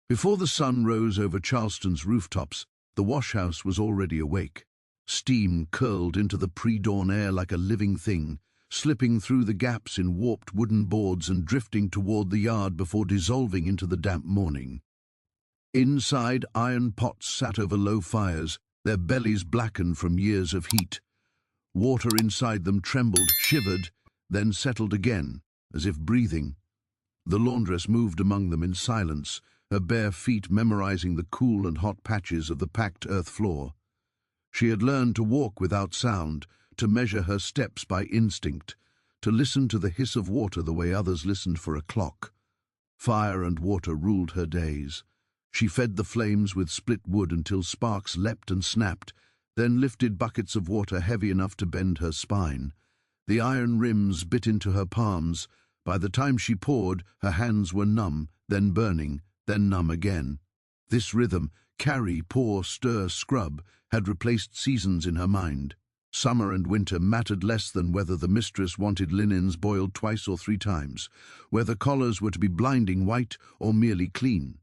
Before the sun rose over Charleston's rooftops, the washhouse was already awake. Steam curled into the pre-dawn air like a living thing, slipping through the gaps in warped wooden boards and drifting toward the yard before dissolving into the damp morning. Inside, iron pots sat over low fires, their bellies blackened from years of heat. Water inside them trembled, shivered, then settled again, as if breathing. The laundress moved among them in silence, her bare feet memorizing the cool and hot patches of the packed earth floor. She had learned to walk without sound, to measure her steps by instinct, to listen to the hiss of water the way others listened for a clock. Fire and water ruled her days. She fed the flames with split wood until sparks leapt and snapped, then lifted buckets of water heavy enough to bend her spine. The iron rims bit into her palms. By the time she poured, her hands were numb, then burning, then numb again. This rhythm, carry, pour, stir, scrub, had replaced seasons in her mind. Summer and winter mattered less than whether the mistress wanted linens boiled twice or three times, whether collars were to be blinding white or merely clean,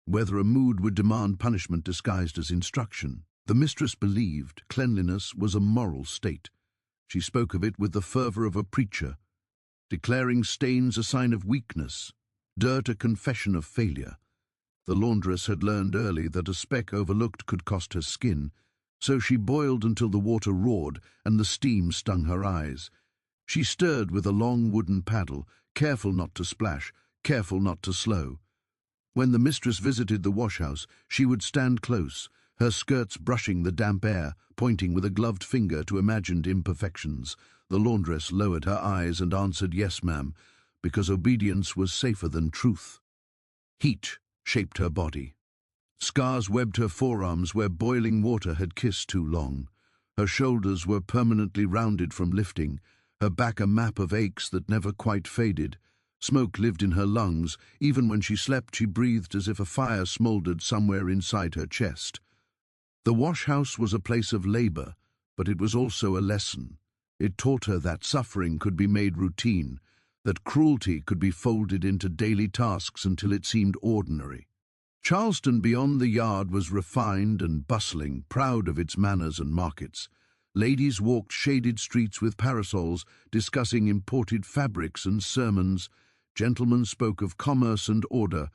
whether a mood would demand punishment disguised as instruction. The mistress believed cleanliness was a moral state. She spoke of it with the fervor of a preacher, declaring stains a sign of weakness, dirt a confession of failure. The laundress had learned early that a speck overlooked could cost her skin, so she boiled until the water roared and the steam stung her eyes. She stirred with a long wooden paddle, careful not to splash, careful not to slow. When the mistress visited the washhouse, she would stand close, her skirts brushing the damp air, pointing with a gloved finger to imagined imperfections. The laundress lowered her eyes and answered, "Yes, ma'am," because obedience was safer than truth. Heat shaped her body. Scars webbed her forearms where boiling water had kissed too long. Her shoulders were permanently rounded from lifting, her back a map of aches that never quite faded. Smoke lived in her lungs. Even when she slept, she breathed as if a fire smoldered somewhere inside her chest. The washhouse was a place of labor, but it was also a lesson. It taught her that suffering could be made routine, that cruelty could be folded into daily tasks until it seemed ordinary. Charleston beyond the yard was refined and bustling, proud of its manners and markets. Ladies walked shaded streets with parasols, discussing imported fabrics and sermons. Gentlemen spoke of commerce and order,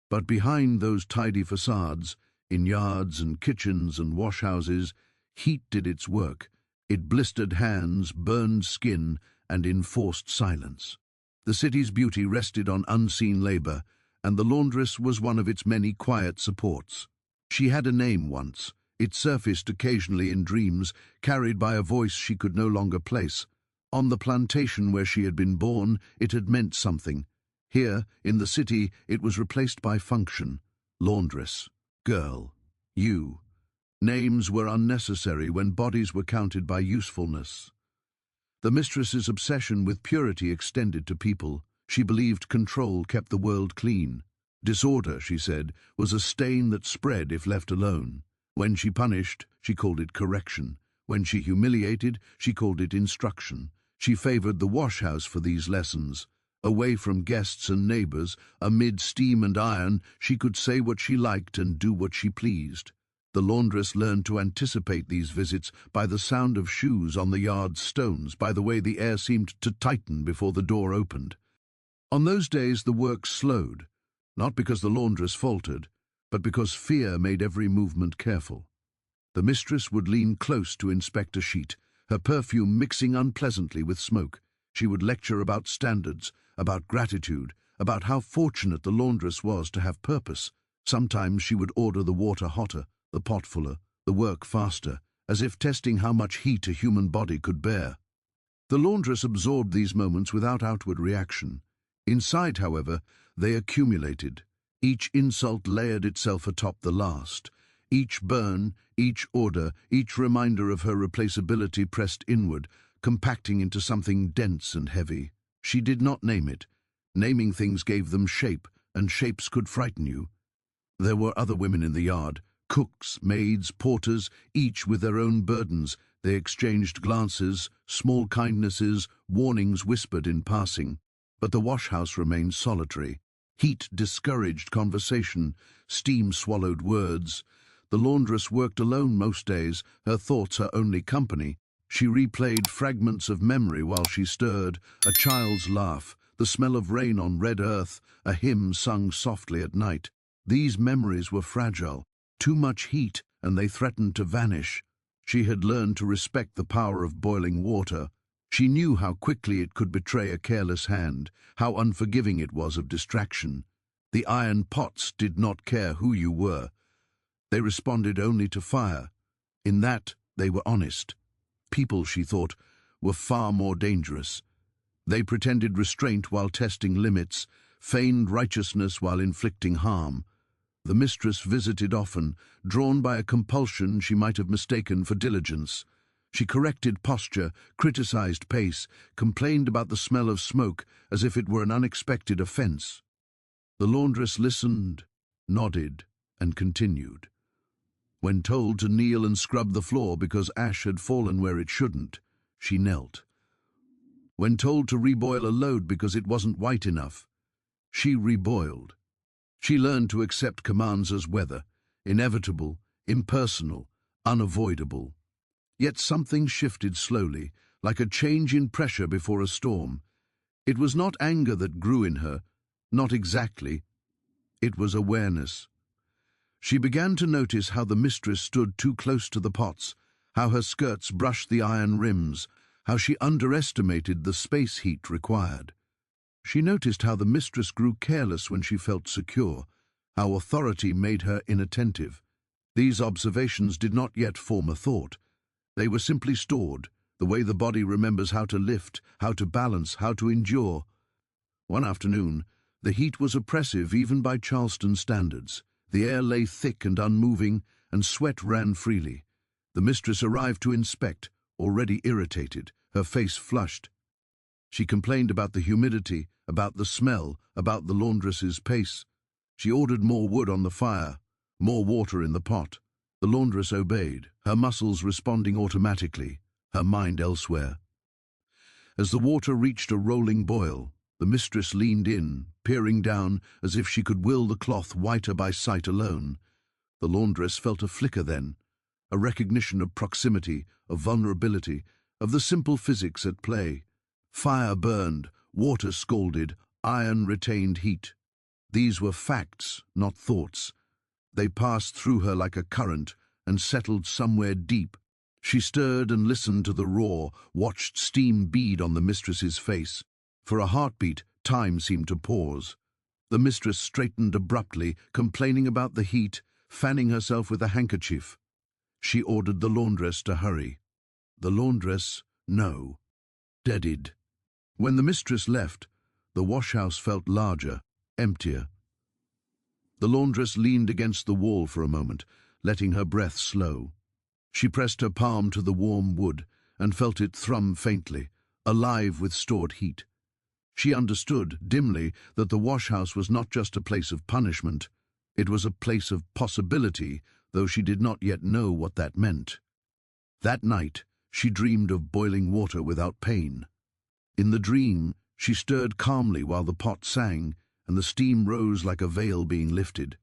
but behind those tidy facades, in yards and kitchens and washhouses, heat did its work. It blistered hands, burned skin, and enforced silence. The city's beauty rested on unseen labor, and the laundress was one of its many quiet supports. She had a name once. It surfaced occasionally in dreams, carried by a voice she could no longer place. On the plantation where she had been born, it had meant something. Here, in the city, it was replaced by function. Laundress, girl, you. Names were unnecessary when bodies were counted by usefulness. The mistress's obsession with purity extended to people. She believed control kept the world clean. Disorder, she said, was a stain that spread if left alone. When she punished, she called it correction. When she humiliated, she called it instruction. She favored the washhouse for these lessons. Away from guests and neighbors, amid steam and iron, she could say what she liked and do what she pleased. The laundress learned to anticipate these visits by the sound of shoes on the yard's stones, by the way the air seemed to tighten before the door opened. On those days the work slowed, not because the laundress faltered, but because fear made every movement careful. The mistress would lean close to inspect a sheet, her perfume mixing unpleasantly with smoke. She would lecture about standards, about gratitude, about how fortunate the laundress was to have purpose. Sometimes she would order the water hotter, the pot fuller, the work faster, as if testing how much heat a human body could bear. The laundress absorbed these moments without outward reaction. Inside, however, they accumulated. Each insult layered itself atop the last. Each burn, each order, each reminder of her replaceability pressed inward, compacting into something dense and heavy. She did not name it. Naming things gave them shape, and shapes could frighten you. There were other women in the yard, cooks, maids, porters, each with their own burdens. They exchanged glances, small kindnesses, warnings whispered in passing. But the washhouse remained solitary. Heat discouraged conversation, steam swallowed words. The laundress worked alone most days, her thoughts her only company. She replayed fragments of memory while she stirred, a child's laugh, the smell of rain on red earth, a hymn sung softly at night. These memories were fragile, too much heat, and they threatened to vanish. She had learned to respect the power of boiling water. She knew how quickly it could betray a careless hand, how unforgiving it was of distraction. The iron pots did not care who you were. They responded only to fire. In that, they were honest. People, she thought, were far more dangerous. They pretended restraint while testing limits, feigned righteousness while inflicting harm. The mistress visited often, drawn by a compulsion she might have mistaken for diligence. She corrected posture, criticized pace, complained about the smell of smoke as if it were an unexpected offense. The laundress listened, nodded, and continued. When told to kneel and scrub the floor because ash had fallen where it shouldn't, she knelt. When told to reboil a load because it wasn't white enough, she reboiled. She learned to accept commands as weather, inevitable, impersonal, unavoidable. Yet something shifted slowly, like a change in pressure before a storm. It was not anger that grew in her, not exactly. It was awareness. She began to notice how the mistress stood too close to the pots, how her skirts brushed the iron rims, how she underestimated the space heat required. She noticed how the mistress grew careless when she felt secure, how authority made her inattentive. These observations did not yet form a thought. They were simply stored, the way the body remembers how to lift, how to balance, how to endure. One afternoon, the heat was oppressive even by Charleston standards. The air lay thick and unmoving, and sweat ran freely. The mistress arrived to inspect, already irritated, her face flushed. She complained about the humidity, about the smell, about the laundress's pace. She ordered more wood on the fire, more water in the pot. The laundress obeyed, her muscles responding automatically, her mind elsewhere. As the water reached a rolling boil, the mistress leaned in, peering down as if she could will the cloth whiter by sight alone. The laundress felt a flicker then, a recognition of proximity, of vulnerability, of the simple physics at play. Fire burned, water scalded, iron retained heat. These were facts, not thoughts. They passed through her like a current and settled somewhere deep. She stirred and listened to the roar, watched steam bead on the mistress's face. For a heartbeat, time seemed to pause. The mistress straightened abruptly, complaining about the heat, fanning herself with a handkerchief. She ordered the laundress to hurry. The laundress, no, deaded. When the mistress left, the washhouse felt larger, emptier. The laundress leaned against the wall for a moment, letting her breath slow. She pressed her palm to the warm wood and felt it thrum faintly, alive with stored heat. She understood, dimly, that the washhouse was not just a place of punishment. It was a place of possibility, though she did not yet know what that meant. That night, she dreamed of boiling water without pain. In the dream, she stirred calmly while the pot sang, and the steam rose like a veil being lifted.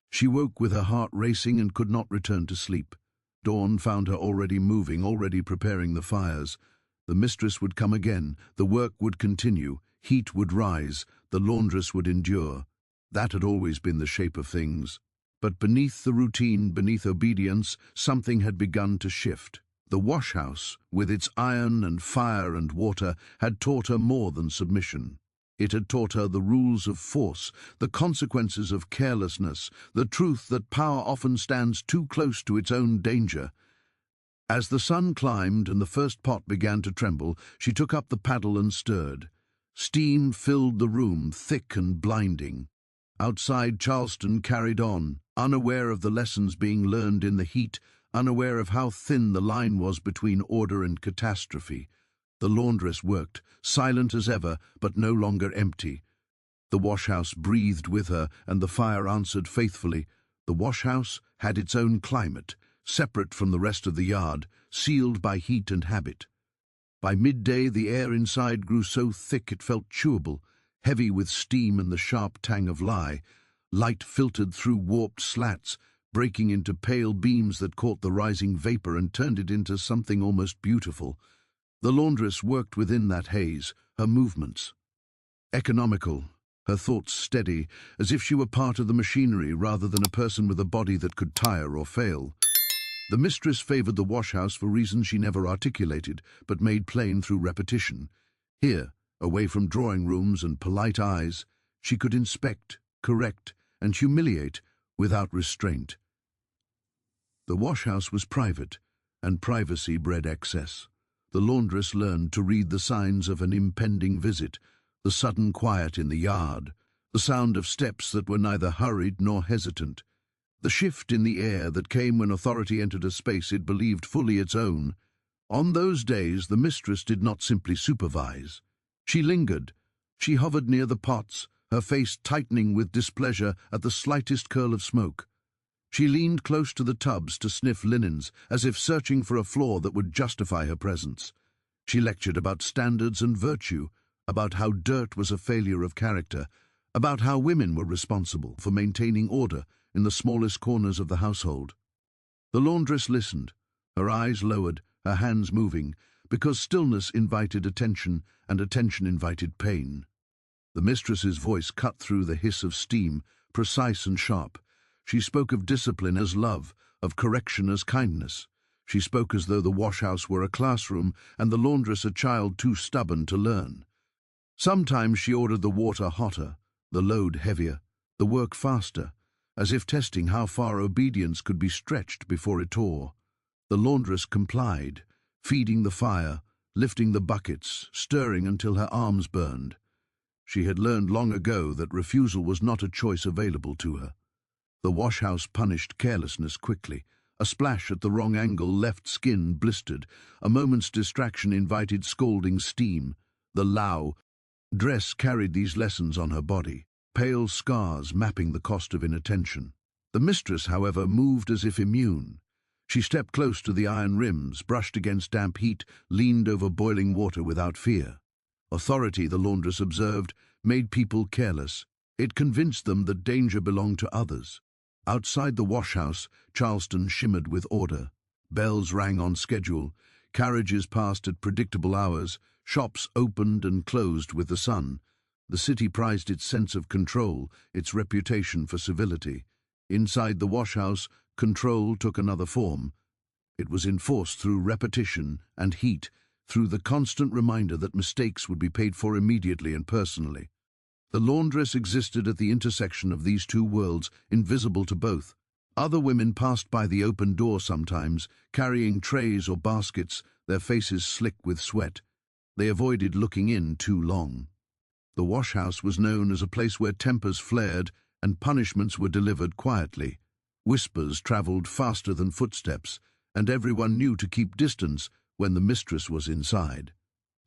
She woke with her heart racing and could not return to sleep. Dawn found her already moving, already preparing the fires. The mistress would come again, the work would continue, heat would rise, the laundress would endure. That had always been the shape of things. But beneath the routine, beneath obedience, something had begun to shift. The washhouse, with its iron and fire and water, had taught her more than submission. It had taught her the rules of force, the consequences of carelessness, the truth that power often stands too close to its own danger. As the sun climbed and the first pot began to tremble, she took up the paddle and stirred. Steam filled the room, thick and blinding. Outside, Charleston carried on, unaware of the lessons being learned in the heat, unaware of how thin the line was between order and catastrophe. The laundress worked, silent as ever, but no longer empty. The washhouse breathed with her, and the fire answered faithfully. The washhouse had its own climate, separate from the rest of the yard, sealed by heat and habit. By midday, the air inside grew so thick it felt chewable. heavy with steam and the sharp tang of lye. Light filtered through warped slats, breaking into pale beams that caught the rising vapor and turned it into something almost beautiful. The laundress worked within that haze, her movements economical, her thoughts steady, as if she were part of the machinery rather than a person with a body that could tire or fail. The mistress favored the washhouse for reasons she never articulated, but made plain through repetition. Here, away from drawing rooms and polite eyes, she could inspect, correct, and humiliate without restraint. The washhouse was private, and privacy bred excess. The laundress learned to read the signs of an impending visit, the sudden quiet in the yard, the sound of steps that were neither hurried nor hesitant, the shift in the air that came when authority entered a space it believed fully its own. On those days, the mistress did not simply supervise. She lingered. She hovered near the pots, her face tightening with displeasure at the slightest curl of smoke. She leaned close to the tubs to sniff linens, as if searching for a flaw that would justify her presence. She lectured about standards and virtue, about how dirt was a failure of character, about how women were responsible for maintaining order in the smallest corners of the household. The laundress listened, her eyes lowered, her hands moving, because stillness invited attention and attention invited pain. The mistress's voice cut through the hiss of steam, precise and sharp. She spoke of discipline as love, of correction as kindness. She spoke as though the washhouse were a classroom and the laundress a child too stubborn to learn. Sometimes she ordered the water hotter, the load heavier, the work faster, as if testing how far obedience could be stretched before it tore. The laundress complied, feeding the fire, lifting the buckets, stirring until her arms burned. She had learned long ago that refusal was not a choice available to her. The washhouse punished carelessness quickly. A splash at the wrong angle left skin blistered. A moment's distraction invited scalding steam. The Laundress carried these lessons on her body, pale scars mapping the cost of inattention. The mistress, however, moved as if immune. She stepped close to the iron rims, brushed against damp heat, leaned over boiling water without fear. Authority, the laundress observed, made people careless. It convinced them that danger belonged to others. Outside the washhouse, Charleston shimmered with order. Bells rang on schedule, carriages passed at predictable hours, shops opened and closed with the sun. The city prized its sense of control, its reputation for civility. Inside the washhouse, control took another form. It was enforced through repetition and heat, through the constant reminder that mistakes would be paid for immediately and personally. The laundress existed at the intersection of these two worlds, invisible to both. Other women passed by the open door sometimes, carrying trays or baskets, their faces slick with sweat. They avoided looking in too long. The washhouse was known as a place where tempers flared and punishments were delivered quietly. Whispers travelled faster than footsteps, and everyone knew to keep distance when the mistress was inside.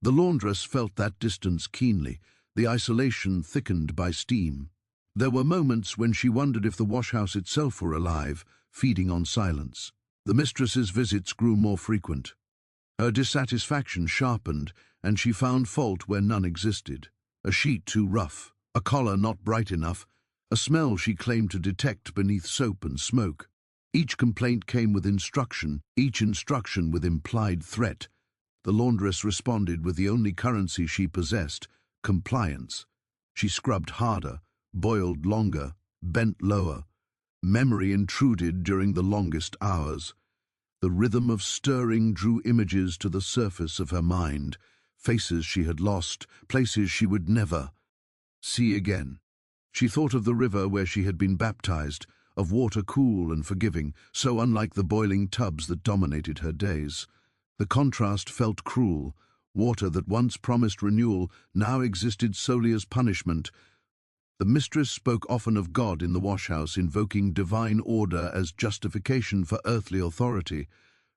The laundress felt that distance keenly, the isolation thickened by steam. There were moments when she wondered if the washhouse itself were alive, feeding on silence. The mistress's visits grew more frequent. Her dissatisfaction sharpened, and she found fault where none existed. A sheet too rough, a collar not bright enough, a smell she claimed to detect beneath soap and smoke. Each complaint came with instruction, each instruction with implied threat. The laundress responded with the only currency she possessed, compliance. She scrubbed harder, boiled longer, bent lower. Memory intruded during the longest hours. The rhythm of stirring drew images to the surface of her mind, faces she had lost, places she would never see again. She thought of the river where she had been baptized, of water cool and forgiving, so unlike the boiling tubs that dominated her days. The contrast felt cruel. Water that once promised renewal now existed solely as punishment. The mistress spoke often of God in the washhouse, invoking divine order as justification for earthly authority.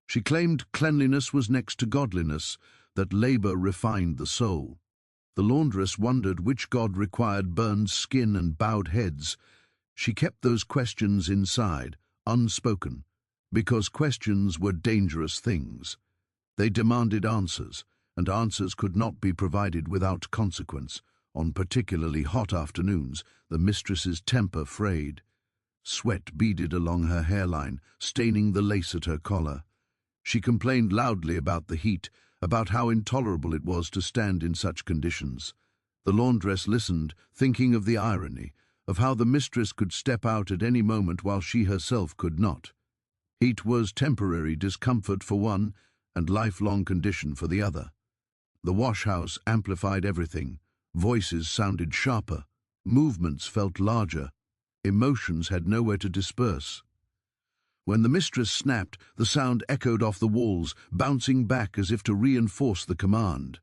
She claimed cleanliness was next to godliness, that labor refined the soul. The laundress wondered which god required burned skin and bowed heads. She kept those questions inside, unspoken, because questions were dangerous things. They demanded answers, and answers could not be provided without consequence, On particularly hot afternoons, the mistress's temper frayed. Sweat beaded along her hairline, staining the lace at her collar. She complained loudly about the heat, about how intolerable it was to stand in such conditions. The laundress listened, thinking of the irony, of how the mistress could step out at any moment while she herself could not. Heat was temporary discomfort for one and lifelong condition for the other. The wash-house amplified everything. Voices sounded sharper, movements felt larger, emotions had nowhere to disperse. When the mistress snapped, the sound echoed off the walls, bouncing back as if to reinforce the command.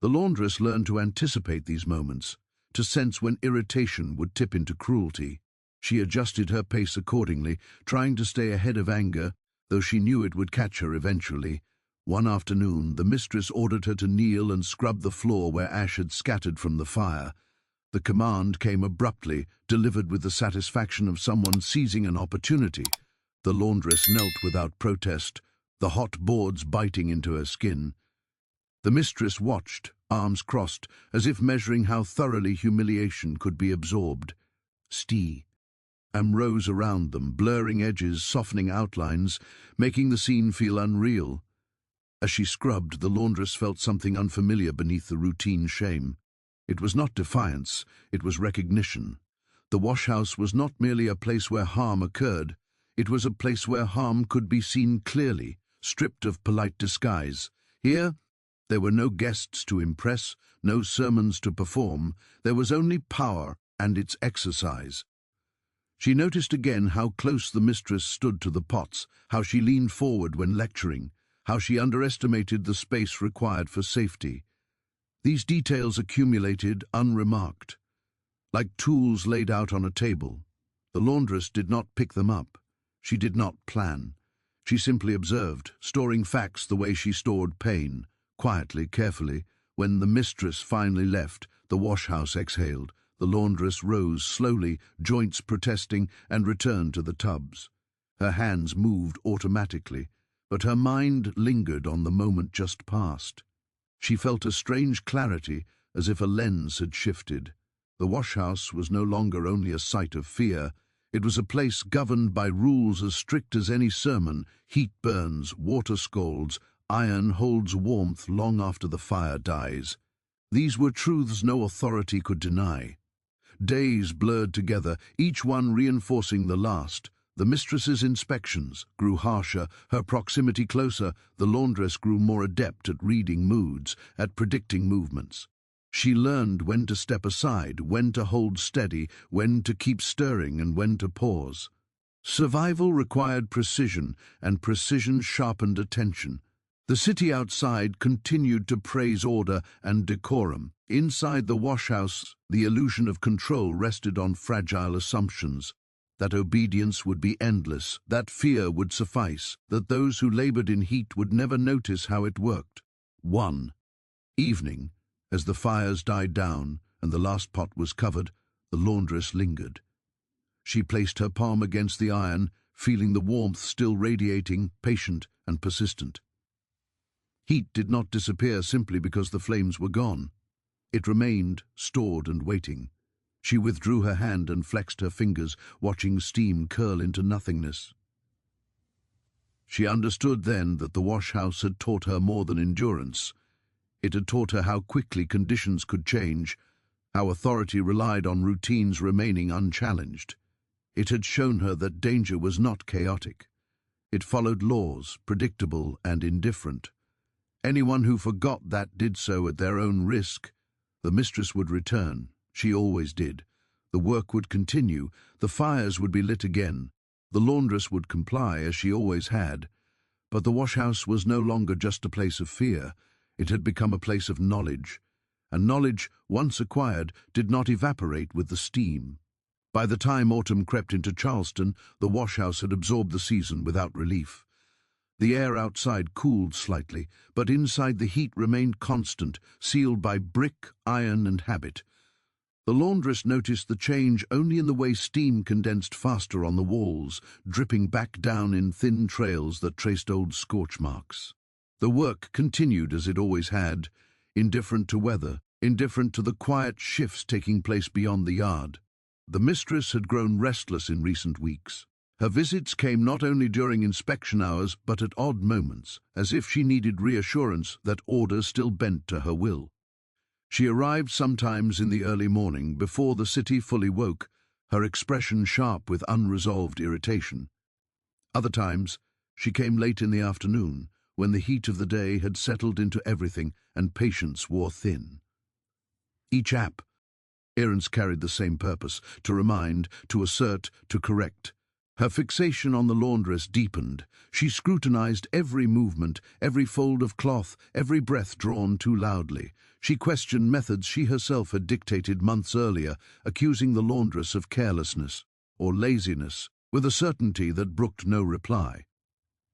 The laundress learned to anticipate these moments, to sense when irritation would tip into cruelty. She adjusted her pace accordingly, trying to stay ahead of anger, though she knew it would catch her eventually. One afternoon, the mistress ordered her to kneel and scrub the floor where ash had scattered from the fire. The command came abruptly, delivered with the satisfaction of someone seizing an opportunity. The laundress knelt without protest, the hot boards biting into her skin. The mistress watched, arms crossed, as if measuring how thoroughly humiliation could be absorbed. Steam rose around them, blurring edges, softening outlines, making the scene feel unreal. As she scrubbed, the laundress felt something unfamiliar beneath the routine shame. It was not defiance, it was recognition. The washhouse was not merely a place where harm occurred, it was a place where harm could be seen clearly, stripped of polite disguise. Here, there were no guests to impress, no sermons to perform, there was only power and its exercise. She noticed again how close the mistress stood to the pots, how she leaned forward when lecturing, how she underestimated the space required for safety. These details accumulated unremarked, like tools laid out on a table. The laundress did not pick them up. She did not plan. She simply observed, storing facts the way she stored pain, quietly, carefully. When the mistress finally left, the washhouse exhaled. The laundress rose slowly, joints protesting, and returned to the tubs. Her hands moved automatically, but her mind lingered on the moment just past. She felt a strange clarity, as if a lens had shifted. The washhouse was no longer only a site of fear. It was a place governed by rules as strict as any sermon. Heat burns, water scalds, iron holds warmth long after the fire dies. These were truths no authority could deny. Days blurred together, each one reinforcing the last. The mistress's inspections grew harsher, her proximity closer. The laundress grew more adept at reading moods, at predicting movements. She learned when to step aside, when to hold steady, when to keep stirring, and when to pause. Survival required precision, and precision sharpened attention. The city outside continued to praise order and decorum. Inside the washhouse, the illusion of control rested on fragile assumptions. That obedience would be endless, that fear would suffice, that those who labored in heat would never notice how it worked. One evening, as the fires died down and the last pot was covered, the laundress lingered. She placed her palm against the iron, feeling the warmth still radiating, patient and persistent. Heat did not disappear simply because the flames were gone. It remained, stored and waiting. She withdrew her hand and flexed her fingers, watching steam curl into nothingness. She understood then that the washhouse had taught her more than endurance. It had taught her how quickly conditions could change, how authority relied on routines remaining unchallenged. It had shown her that danger was not chaotic. It followed laws, predictable and indifferent. Anyone who forgot that did so at their own risk. The mistress would return. She always did. The work would continue. The fires would be lit again. The laundress would comply, as she always had. But the washhouse was no longer just a place of fear. It had become a place of knowledge. And knowledge, once acquired, did not evaporate with the steam. By the time autumn crept into Charleston, the washhouse had absorbed the season without relief. The air outside cooled slightly, but inside the heat remained constant, sealed by brick, iron, and habit. The laundress noticed the change only in the way steam condensed faster on the walls, dripping back down in thin trails that traced old scorch marks. The work continued as it always had, indifferent to weather, indifferent to the quiet shifts taking place beyond the yard. The mistress had grown restless in recent weeks. Her visits came not only during inspection hours but at odd moments, as if she needed reassurance that order still bent to her will. She arrived sometimes in the early morning, before the city fully woke, her expression sharp with unresolved irritation. Other times, she came late in the afternoon, when the heat of the day had settled into everything and patience wore thin. Each errands carried the same purpose: to remind, to assert, to correct. Her fixation on the laundress deepened. She scrutinized every movement, every fold of cloth, every breath drawn too loudly. She questioned methods she herself had dictated months earlier, accusing the laundress of carelessness or laziness, with a certainty that brooked no reply.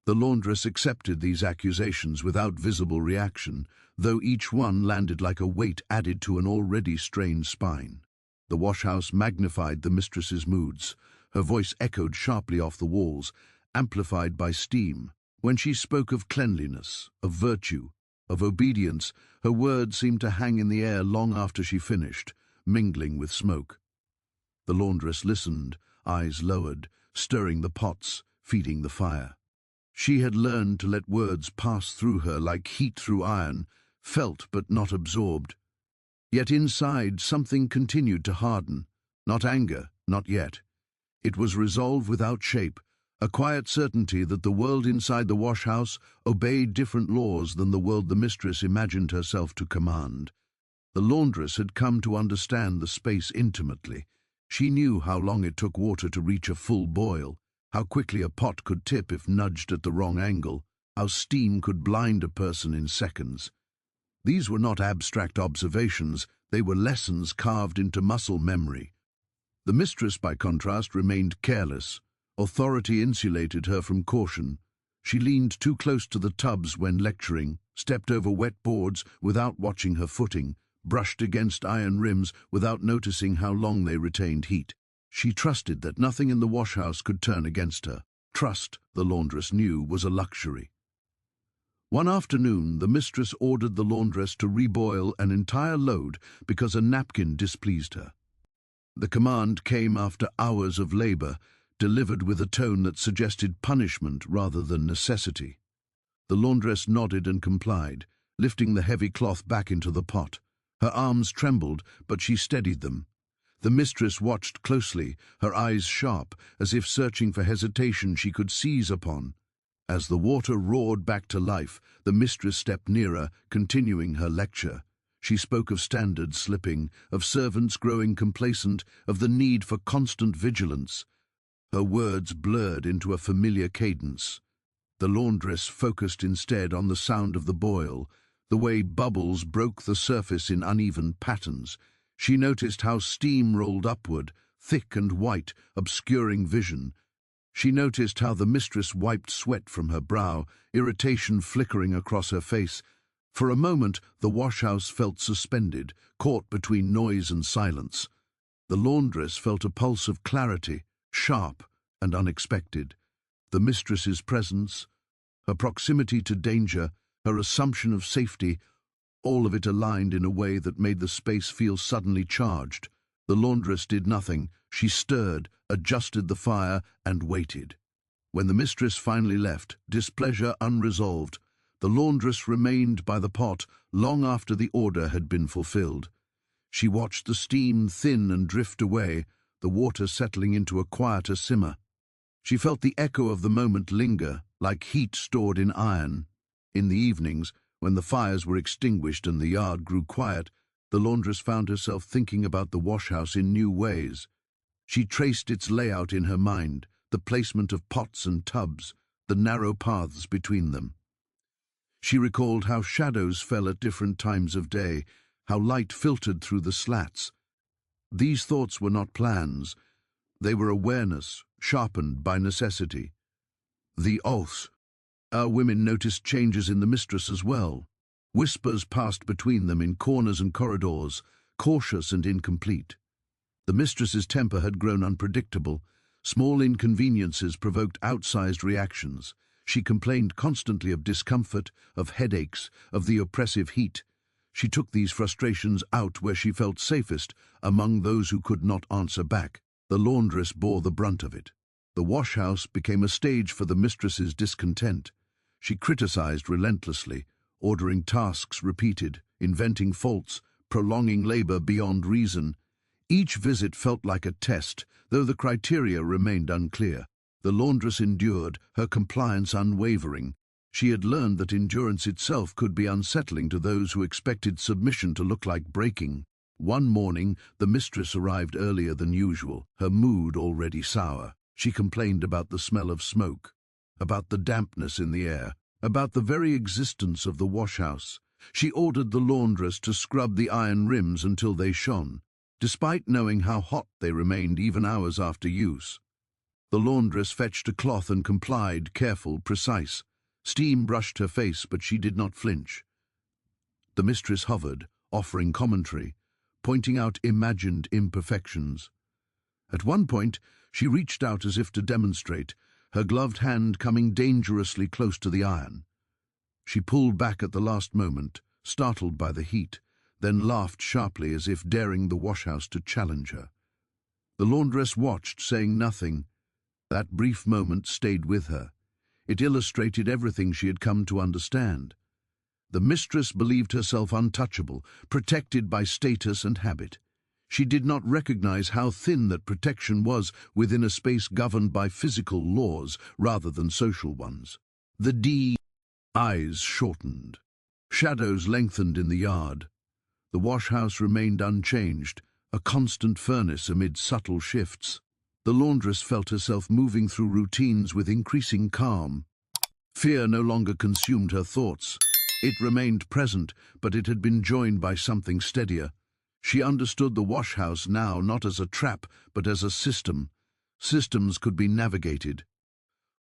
The laundress accepted these accusations without visible reaction, though each one landed like a weight added to an already strained spine. The washhouse magnified the mistress's moods. Her voice echoed sharply off the walls, amplified by steam. When she spoke of cleanliness, of virtue, of obedience, her words seemed to hang in the air long after she finished, mingling with smoke. The laundress listened, eyes lowered, stirring the pots, feeding the fire. She had learned to let words pass through her like heat through iron, felt but not absorbed. Yet inside something continued to harden. Not anger, not yet. It was resolve without shape, a quiet certainty that the world inside the washhouse obeyed different laws than the world the mistress imagined herself to command. The laundress had come to understand the space intimately. She knew how long it took water to reach a full boil, how quickly a pot could tip if nudged at the wrong angle, how steam could blind a person in seconds. These were not abstract observations, they were lessons carved into muscle memory. The mistress, by contrast, remained careless. Authority insulated her from caution. She leaned too close to the tubs when lecturing, stepped over wet boards without watching her footing, brushed against iron rims without noticing how long they retained heat. She trusted that nothing in the washhouse could turn against her. Trust, the laundress knew, was a luxury. One afternoon, the mistress ordered the laundress to reboil an entire load because a napkin displeased her. The command came after hours of labor, delivered with a tone that suggested punishment rather than necessity. The laundress nodded and complied, lifting the heavy cloth back into the pot. Her arms trembled, but she steadied them. The mistress watched closely, her eyes sharp, as if searching for hesitation she could seize upon. As the water roared back to life, the mistress stepped nearer, continuing her lecture. She spoke of standards slipping, of servants growing complacent, of the need for constant vigilance. Her words blurred into a familiar cadence. The laundress focused instead on the sound of the boil, the way bubbles broke the surface in uneven patterns. She noticed how steam rolled upward, thick and white, obscuring vision. She noticed how the mistress wiped sweat from her brow, irritation flickering across her face. For a moment, the washhouse felt suspended, caught between noise and silence. The laundress felt a pulse of clarity, sharp and unexpected. The mistress's presence, her proximity to danger, her assumption of safety, all of it aligned in a way that made the space feel suddenly charged. The laundress did nothing. She stirred, adjusted the fire, and waited. When the mistress finally left, displeasure unresolved, the laundress remained by the pot long after the order had been fulfilled. She watched the steam thin and drift away, the water settling into a quieter simmer. She felt the echo of the moment linger, like heat stored in iron. In the evenings, when the fires were extinguished and the yard grew quiet, the laundress found herself thinking about the washhouse in new ways. She traced its layout in her mind, the placement of pots and tubs, the narrow paths between them. She recalled how shadows fell at different times of day, how light filtered through the slats. These thoughts were not plans. They were awareness, sharpened by necessity. The oaths. Our women noticed changes in the mistress as well. Whispers passed between them in corners and corridors, cautious and incomplete. The mistress's temper had grown unpredictable. Small inconveniences provoked outsized reactions. She complained constantly of discomfort, of headaches, of the oppressive heat. She took these frustrations out where she felt safest, among those who could not answer back. The laundress bore the brunt of it. The washhouse became a stage for the mistress's discontent. She criticized relentlessly, ordering tasks repeated, inventing faults, prolonging labor beyond reason. Each visit felt like a test, though the criteria remained unclear. The laundress endured, her compliance unwavering. She had learned that endurance itself could be unsettling to those who expected submission to look like breaking. One morning, the mistress arrived earlier than usual, her mood already sour. She complained about the smell of smoke, about the dampness in the air, about the very existence of the washhouse. She ordered the laundress to scrub the iron rims until they shone, despite knowing how hot they remained even hours after use. The laundress fetched a cloth and complied, careful, precise. Steam brushed her face, but she did not flinch. The mistress hovered, offering commentary, pointing out imagined imperfections. At one point, she reached out as if to demonstrate, her gloved hand coming dangerously close to the iron. She pulled back at the last moment, startled by the heat, then laughed sharply as if daring the washhouse to challenge her. The laundress watched, saying nothing. That brief moment stayed with her. It illustrated everything she had come to understand. The mistress believed herself untouchable, protected by status and habit. She did not recognize how thin that protection was within a space governed by physical laws rather than social ones. The eyes shortened. Shadows lengthened in the yard. The washhouse remained unchanged, a constant furnace amid subtle shifts. The laundress felt herself moving through routines with increasing calm. Fear no longer consumed her thoughts. It remained present, but it had been joined by something steadier. She understood the washhouse now not as a trap, but as a system. Systems could be navigated.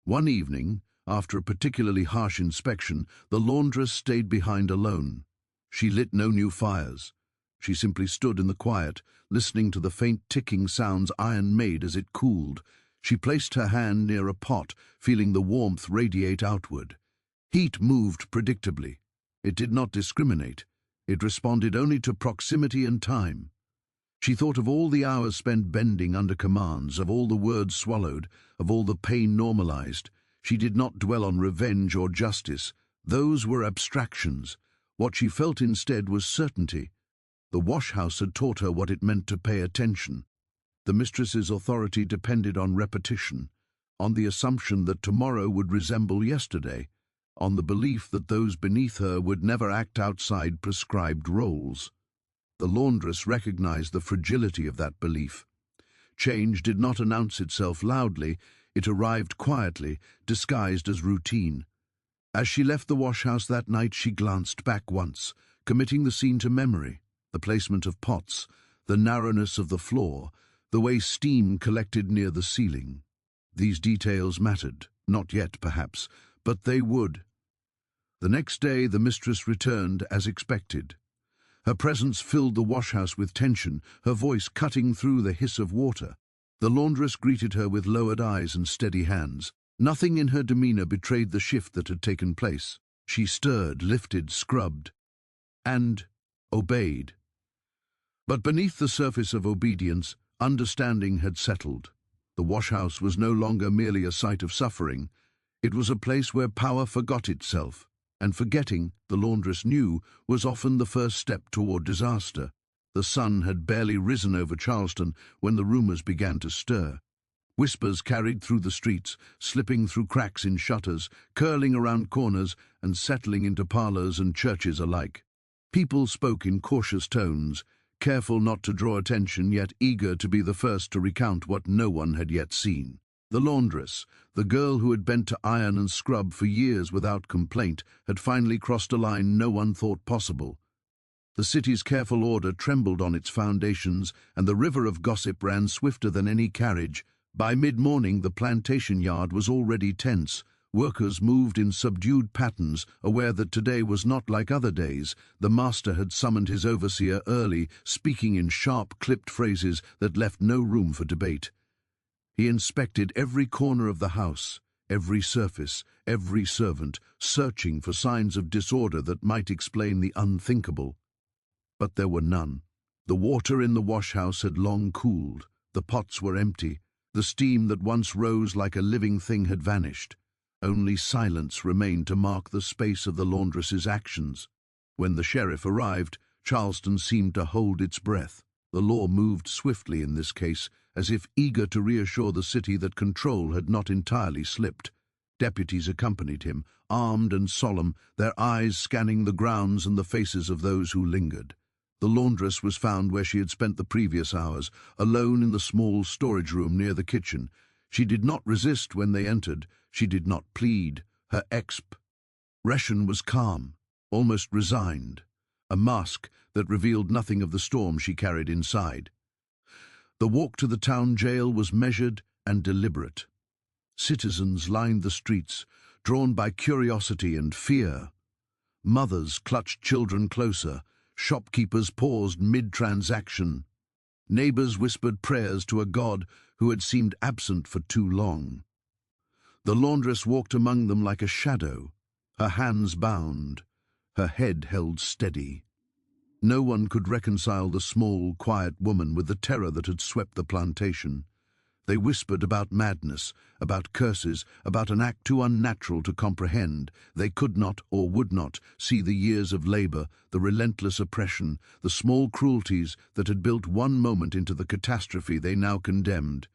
One evening, after a particularly harsh inspection, the laundress stayed behind alone. She lit no new fires. She simply stood in the quiet, listening to the faint ticking sounds iron made as it cooled. She placed her hand near a pot, feeling the warmth radiate outward. Heat moved predictably. It did not discriminate. It responded only to proximity and time. She thought of all the hours spent bending under commands, of all the words swallowed, of all the pain normalized. She did not dwell on revenge or justice. Those were abstractions. What she felt instead was certainty. The washhouse had taught her what it meant to pay attention. The mistress's authority depended on repetition, on the assumption that tomorrow would resemble yesterday, on the belief that those beneath her would never act outside prescribed roles. The laundress recognized the fragility of that belief. Change did not announce itself loudly, it arrived quietly, disguised as routine. As she left the washhouse that night, she glanced back once, committing the scene to memory. The placement of pots, the narrowness of the floor, the way steam collected near the ceiling. These details mattered, not yet perhaps, but they would. The next day the mistress returned as expected. Her presence filled the washhouse with tension, her voice cutting through the hiss of water. The laundress greeted her with lowered eyes and steady hands. Nothing in her demeanor betrayed the shift that had taken place. She stirred, lifted, scrubbed, and obeyed. But beneath the surface of obedience, understanding had settled. The washhouse was no longer merely a site of suffering. It was a place where power forgot itself, and forgetting, the laundress knew, was often the first step toward disaster. The sun had barely risen over Charleston when the rumors began to stir. Whispers carried through the streets, slipping through cracks in shutters, curling around corners, and settling into parlors and churches alike. People spoke in cautious tones, careful not to draw attention, yet eager to be the first to recount what no one had yet seen. The laundress, the girl who had bent to iron and scrub for years without complaint, had finally crossed a line no one thought possible. The city's careful order trembled on its foundations, and the river of gossip ran swifter than any carriage. By mid-morning, the plantation yard was already tense. Workers moved in subdued patterns, aware that today was not like other days. The master had summoned his overseer early, speaking in sharp, clipped phrases that left no room for debate. He inspected every corner of the house, every surface, every servant, searching for signs of disorder that might explain the unthinkable. But there were none. The water in the wash-house had long cooled, the pots were empty, the steam that once rose like a living thing had vanished. Only silence remained to mark the space of the laundress's actions. When the sheriff arrived, Charleston seemed to hold its breath. The law moved swiftly in this case, as if eager to reassure the city that control had not entirely slipped. Deputies accompanied him, armed and solemn, their eyes scanning the grounds and the faces of those who lingered. The laundress was found where she had spent the previous hours, alone in the small storage room near the kitchen. She did not resist when they entered. She did not plead. Her expression was calm, almost resigned, a mask that revealed nothing of the storm she carried inside. The walk to the town jail was measured and deliberate. Citizens lined the streets, drawn by curiosity and fear. Mothers clutched children closer. Shopkeepers paused mid-transaction. Neighbors whispered prayers to a god who had seemed absent for too long. The laundress walked among them like a shadow, her hands bound, her head held steady. No one could reconcile the small, quiet woman with the terror that had swept the plantation. They whispered about madness, about curses, about an act too unnatural to comprehend. They could not or would not see the years of labor, the relentless oppression, the small cruelties that had built one moment into the catastrophe they now condemned.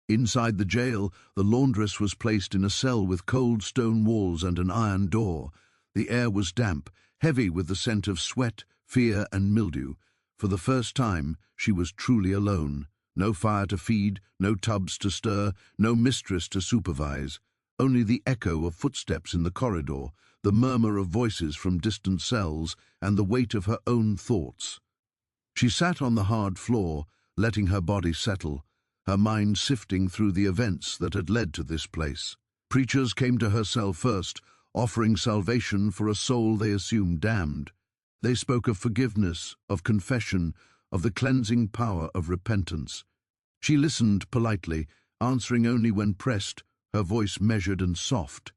Inside the jail, the laundress was placed in a cell with cold stone walls and an iron door. The air was damp, heavy with the scent of sweat, fear, and mildew. For the first time, she was truly alone. No fire to feed, no tubs to stir, no mistress to supervise. Only the echo of footsteps in the corridor, the murmur of voices from distant cells, and the weight of her own thoughts. She sat on the hard floor, letting her body settle, her mind sifting through the events that had led to this place. Preachers came to her cell first, offering salvation for a soul they assumed damned. They spoke of forgiveness, of confession, of the cleansing power of repentance. She listened politely, answering only when pressed, her voice measured and soft.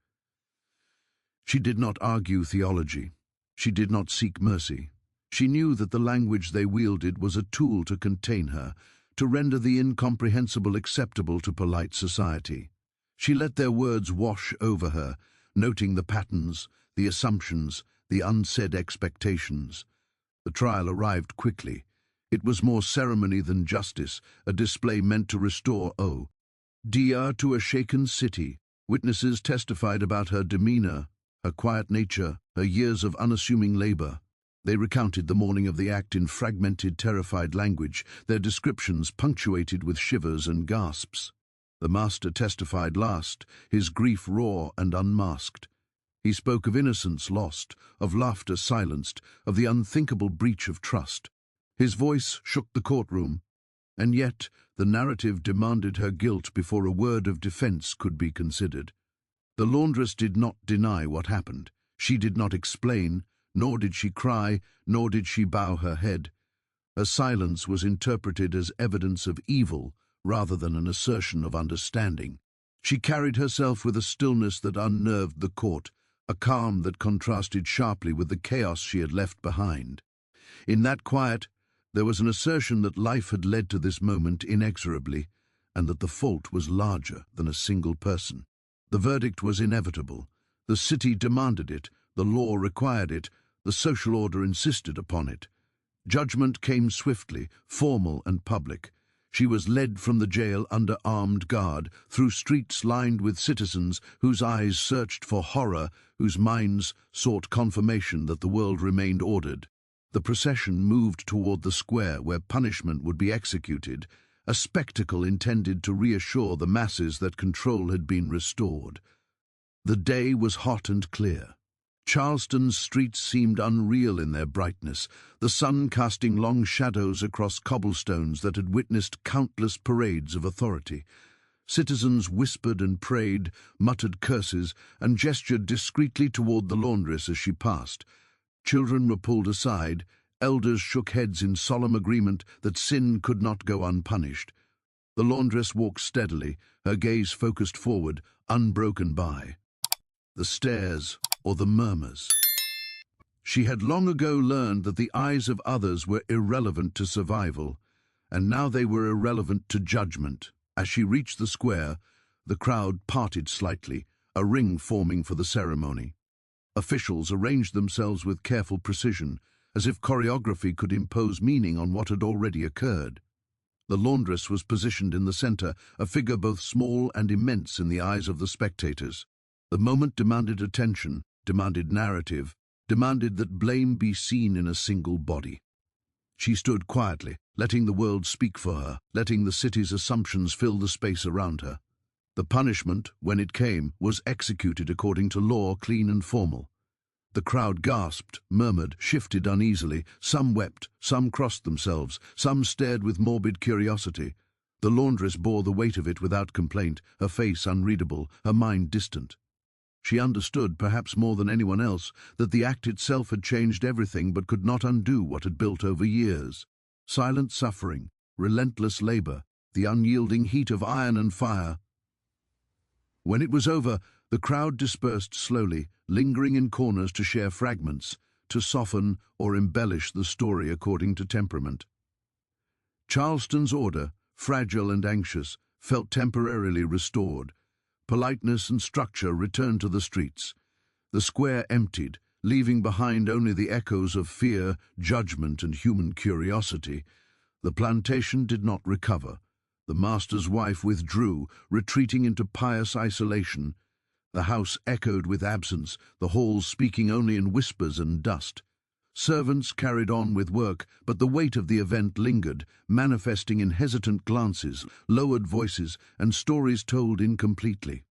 She did not argue theology. She did not seek mercy. She knew that the language they wielded was a tool to contain her, to render the incomprehensible acceptable to polite society. She let their words wash over her, noting the patterns, the assumptions, the unsaid expectations. The trial arrived quickly. It was more ceremony than justice, a display meant to restore order to a shaken city. Witnesses testified about her demeanor, her quiet nature, her years of unassuming labor. They recounted the morning of the act in fragmented, terrified language, their descriptions punctuated with shivers and gasps. The master testified last, his grief raw and unmasked. He spoke of innocence lost, of laughter silenced, of the unthinkable breach of trust. His voice shook the courtroom, and yet the narrative demanded her guilt before a word of defense could be considered. The laundress did not deny what happened. She did not explain, nor did she cry, nor did she bow her head. Her silence was interpreted as evidence of evil rather than an assertion of understanding. She carried herself with a stillness that unnerved the court, a calm that contrasted sharply with the chaos she had left behind. In that quiet, there was an assertion that life had led to this moment inexorably, and that the fault was larger than a single person. The verdict was inevitable. The city demanded it, the law required it, the social order insisted upon it. Judgment came swiftly, formal and public. She was led from the jail under armed guard, through streets lined with citizens whose eyes searched for horror, whose minds sought confirmation that the world remained ordered. The procession moved toward the square where punishment would be executed, a spectacle intended to reassure the masses that control had been restored. The day was hot and clear. Charleston's streets seemed unreal in their brightness, the sun casting long shadows across cobblestones that had witnessed countless parades of authority. Citizens whispered and prayed, muttered curses, and gestured discreetly toward the laundress as she passed. Children were pulled aside, elders shook heads in solemn agreement that sin could not go unpunished. The laundress walked steadily, her gaze focused forward, unbroken by the stares or the murmurs. She had long ago learned that the eyes of others were irrelevant to survival, and now they were irrelevant to judgment. As she reached the square, the crowd parted slightly, a ring forming for the ceremony. Officials arranged themselves with careful precision, as if choreography could impose meaning on what had already occurred. The laundress was positioned in the center, a figure both small and immense in the eyes of the spectators. The moment demanded attention, demanded narrative, demanded that blame be seen in a single body. She stood quietly, letting the world speak for her, letting the city's assumptions fill the space around her. The punishment, when it came, was executed according to law, clean and formal. The crowd gasped, murmured, shifted uneasily. Some wept, some crossed themselves, some stared with morbid curiosity. The laundress bore the weight of it without complaint, her face unreadable, her mind distant. She understood, perhaps more than anyone else, that the act itself had changed everything but could not undo what had built over years. Silent suffering, relentless labor, the unyielding heat of iron and fire. When it was over, the crowd dispersed slowly, lingering in corners to share fragments, to soften or embellish the story according to temperament. Charleston's order, fragile and anxious, felt temporarily restored. Politeness and structure returned to the streets. The square emptied, leaving behind only the echoes of fear, judgment, and human curiosity. The plantation did not recover. The master's wife withdrew, retreating into pious isolation. The house echoed with absence, the halls speaking only in whispers and dust. Servants carried on with work, but the weight of the event lingered, manifesting in hesitant glances, lowered voices, and stories told incompletely.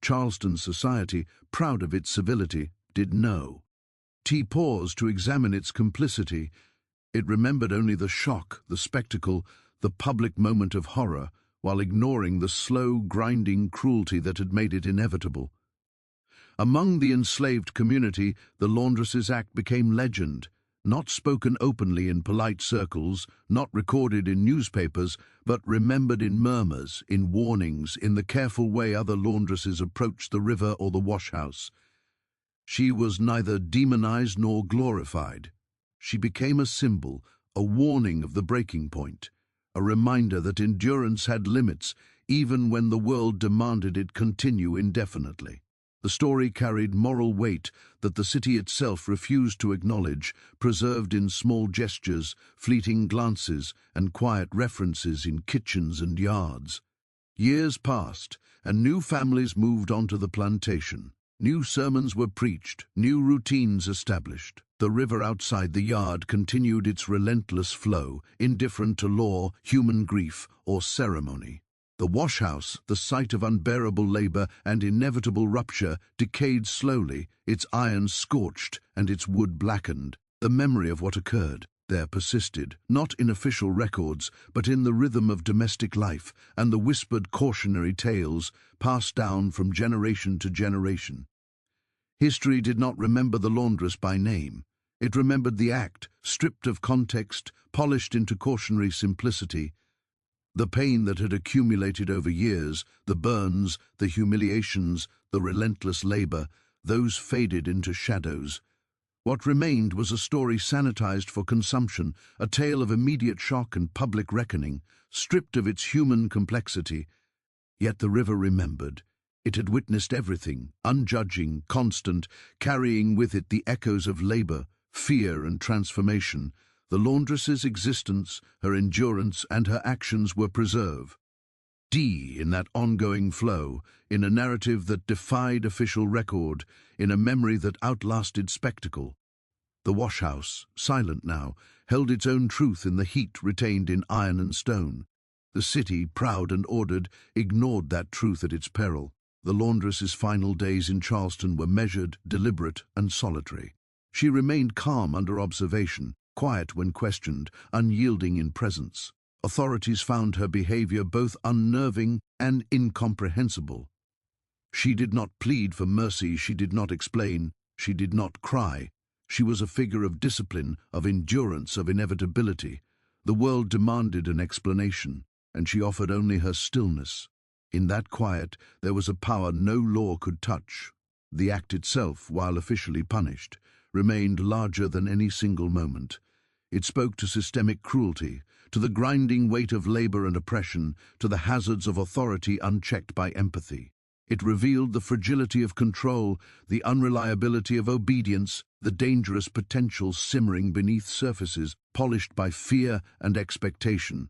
Charleston society, proud of its civility, did know. T paused to examine its complicity. It remembered only the shock, the spectacle, the public moment of horror, while ignoring the slow, grinding cruelty that had made it inevitable. Among the enslaved community, the laundress's act became legend, not spoken openly in polite circles, not recorded in newspapers, but remembered in murmurs, in warnings, in the careful way other laundresses approached the river or the washhouse. She was neither demonized nor glorified. She became a symbol, a warning of the breaking point, a reminder that endurance had limits, even when the world demanded it continue indefinitely. The story carried moral weight that the city itself refused to acknowledge, preserved in small gestures, fleeting glances, and quiet references in kitchens and yards. Years passed, and new families moved onto the plantation. New sermons were preached, new routines established. The river outside the yard continued its relentless flow, indifferent to law, human grief, or ceremony. The washhouse, the site of unbearable labor and inevitable rupture, decayed slowly, its iron scorched and its wood blackened. The memory of what occurred there persisted, not in official records, but in the rhythm of domestic life and the whispered cautionary tales passed down from generation to generation. History did not remember the laundress by name. It remembered the act, stripped of context, polished into cautionary simplicity. The pain that had accumulated over years, the burns, the humiliations, the relentless labor, those faded into shadows. What remained was a story sanitized for consumption, a tale of immediate shock and public reckoning, stripped of its human complexity. Yet the river remembered. It had witnessed everything, unjudging, constant, carrying with it the echoes of labor, fear, and transformation. The laundress's existence, her endurance, and her actions were preserved. In that ongoing flow, in a narrative that defied official record, in a memory that outlasted spectacle. The washhouse, silent now, held its own truth in the heat retained in iron and stone. The city, proud and ordered, ignored that truth at its peril. The laundress's final days in Charleston were measured, deliberate, and solitary. She remained calm under observation, quiet when questioned, unyielding in presence. Authorities found her behavior both unnerving and incomprehensible. She did not plead for mercy, she did not explain, she did not cry. She was a figure of discipline, of endurance, of inevitability. The world demanded an explanation, and she offered only her stillness. In that quiet, there was a power no law could touch. The act itself, while officially punished, remained larger than any single moment. It spoke to systemic cruelty, to the grinding weight of labor and oppression, to the hazards of authority unchecked by empathy. It revealed the fragility of control, the unreliability of obedience, the dangerous potential simmering beneath surfaces polished by fear and expectation.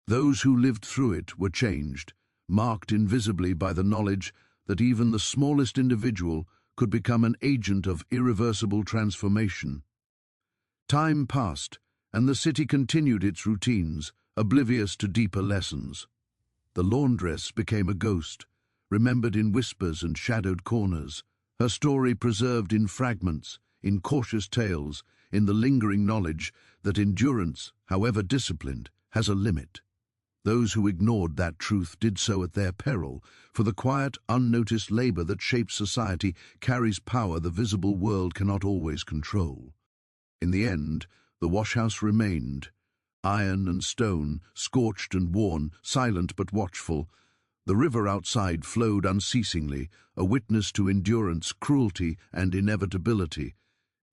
Those who lived through it were changed, marked invisibly by the knowledge that even the smallest individual could become an agent of irreversible transformation. Time passed, and the city continued its routines, oblivious to deeper lessons. The laundress became a ghost, remembered in whispers and shadowed corners, her story preserved in fragments, in cautious tales, in the lingering knowledge that endurance, however disciplined, has a limit. Those who ignored that truth did so at their peril, for the quiet, unnoticed labor that shapes society carries power the visible world cannot always control. In the end, the washhouse remained, iron and stone, scorched and worn, silent but watchful. The river outside flowed unceasingly, a witness to endurance, cruelty, and inevitability.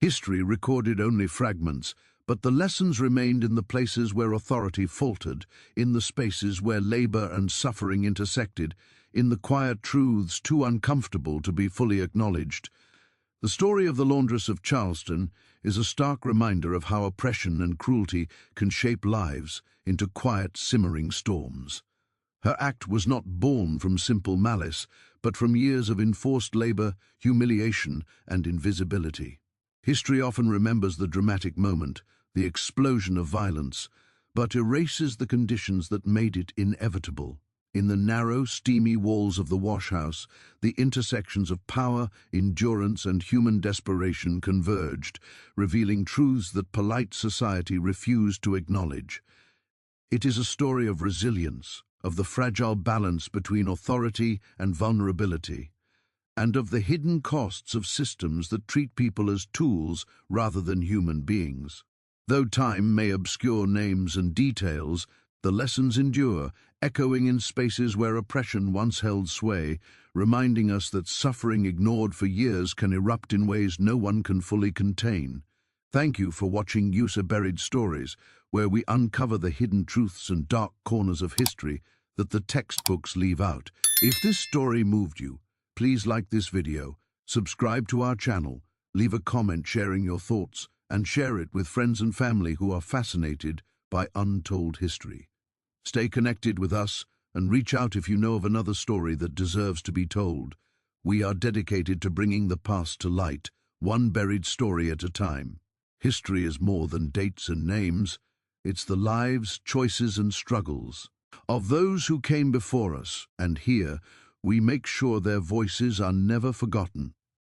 History recorded only fragments, but the lessons remained in the places where authority faltered, in the spaces where labor and suffering intersected, in the quiet truths too uncomfortable to be fully acknowledged. The story of the Laundress of Charleston is a stark reminder of how oppression and cruelty can shape lives into quiet, simmering storms. Her act was not born from simple malice, but from years of enforced labor, humiliation, and invisibility. History often remembers the dramatic moment, the explosion of violence, but erases the conditions that made it inevitable. In the narrow, steamy walls of the washhouse, the intersections of power, endurance, and human desperation converged, revealing truths that polite society refused to acknowledge. It is a story of resilience, of the fragile balance between authority and vulnerability, and of the hidden costs of systems that treat people as tools rather than human beings. Though time may obscure names and details, the lessons endure, echoing in spaces where oppression once held sway, reminding us that suffering ignored for years can erupt in ways no one can fully contain. Thank you for watching Buried Stories, where we uncover the hidden truths and dark corners of history that the textbooks leave out. If this story moved you, please like this video, subscribe to our channel, leave a comment sharing your thoughts, and share it with friends and family who are fascinated by untold history. Stay connected with us and reach out if you know of another story that deserves to be told. We are dedicated to bringing the past to light, one buried story at a time. History is more than dates and names. It's the lives, choices, and struggles of those who came before us, and here we make sure their voices are never forgotten.